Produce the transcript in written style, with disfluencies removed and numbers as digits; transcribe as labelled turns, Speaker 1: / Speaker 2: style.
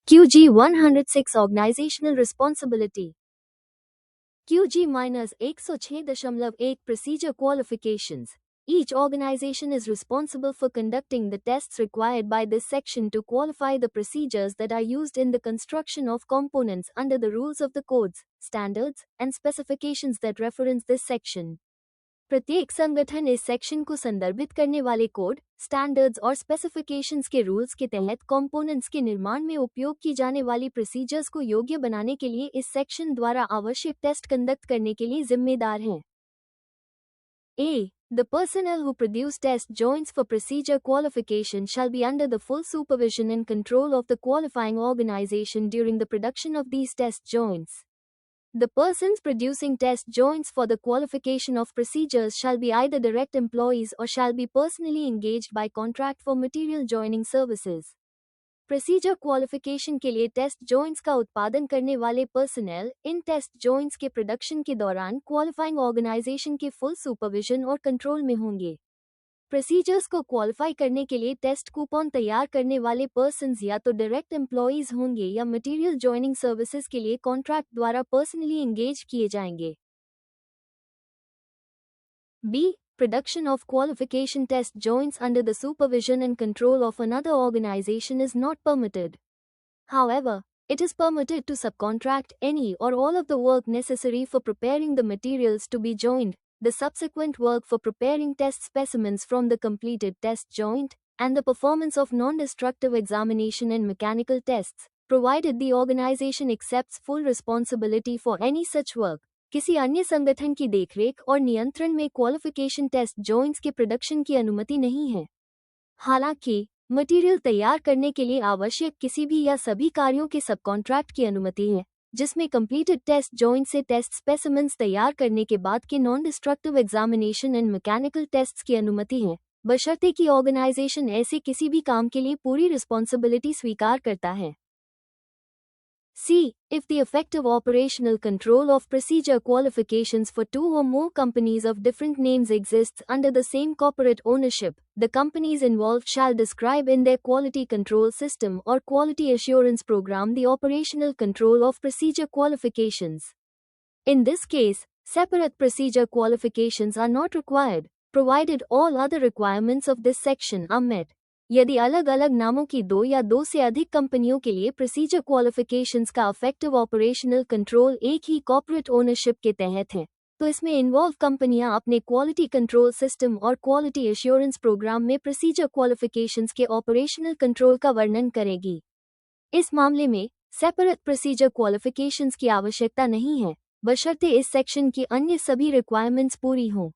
Speaker 1: QG 106 Organizational Responsibility QG-106.1 Procedure Qualifications. Each organization is responsible for conducting the tests required by this section to qualify the procedures that are used in the construction of components under the rules of the codes, standards, and specifications that reference this section. प्रत्येक संगठन इस section को संदर्भित करने वाले code, standards और specifications के rules के तहत कंपोनेंट्स के निर्माण में उपयोग की जाने वाली प्रोसीजर्स को योग्य बनाने के लिए इस सेक्शन द्वारा आवश्यक टेस्ट कंडक्ट करने के लिए जिम्मेदार हैं। A. The personnel who produce test joints for procedure qualification shall be under the full supervision and control of the qualifying organization during the production of these test joints. The persons producing test joints for the qualification of procedures shall be either direct employees or shall be personally engaged by contract for material joining services. Procedure qualification के लिए test joints का उत्पादन करने वाले personal in test joints के production के दौरान qualifying organisation के फुल सुपरविजन और कंट्रोल में होंगे। प्रोसीजर्स को क्वालिफाई करने के लिए टेस्ट कूपन तैयार करने वाले पर्सन्स या तो डायरेक्ट एम्प्लॉयज होंगे या मटेरियल जॉइनिंग सर्विसेज के लिए कॉन्ट्रैक्ट द्वारा पर्सनली एंगेज किए जाएंगे। B. Production of qualification test joints under the supervision and control of another organization is not permitted. However, it is permitted to subcontract any or all of the work necessary for preparing the materials to be joined, the subsequent work for preparing test specimens from the completed test joint, and the performance of non-destructive examination and mechanical tests, provided the organization accepts full responsibility for any such work. किसी अन्य संगठन की देखरेख और नियंत्रण में qualification test joints के production की अनुमति नहीं है। हालांकि मटेरियल तैयार करने के लिए आवश्यक किसी भी या सभी कार्यों के सबकॉन्ट्रैक्ट की अनुमति है, जिसमें कंप्लीटेड टेस्ट जॉइंट से टेस्ट स्पेसिमेंस तैयार करने के बाद के non destructive examination and mechanical tests की अनुमति है, बशर्ते कि ऑर्गेनाइजेशन ऐसे किसी भी काम के लिए पूरी रिस्पॉन्सिबिलिटी स्वीकार करता है। C. If the effective operational control of procedure qualifications for two or more companies of different names exists under the same corporate ownership, the companies involved shall describe in their quality control system or quality assurance program the operational control of procedure qualifications. In this case, separate procedure qualifications are not required, provided all other requirements of this section are met. यदि अलग अलग नामों की दो या दो से अधिक कंपनियों के लिए प्रोसीजर क्वालिफिकेशंस का इफेक्टिव ऑपरेशनल कंट्रोल एक ही कॉर्पोरेट ओनरशिप के तहत है, तो इसमें इन्वॉल्व कंपनियां अपने क्वालिटी कंट्रोल सिस्टम और क्वालिटी एश्योरेंस प्रोग्राम में प्रोसीजर क्वालिफिकेशंस के ऑपरेशनल कंट्रोल का वर्णन करेगी। इस मामले में सेपरेट प्रोसीजर क्वालिफिकेशंस की आवश्यकता नहीं है, बशर्ते इस सेक्शन की अन्य सभी रिक्वायरमेंट्स पूरी हों।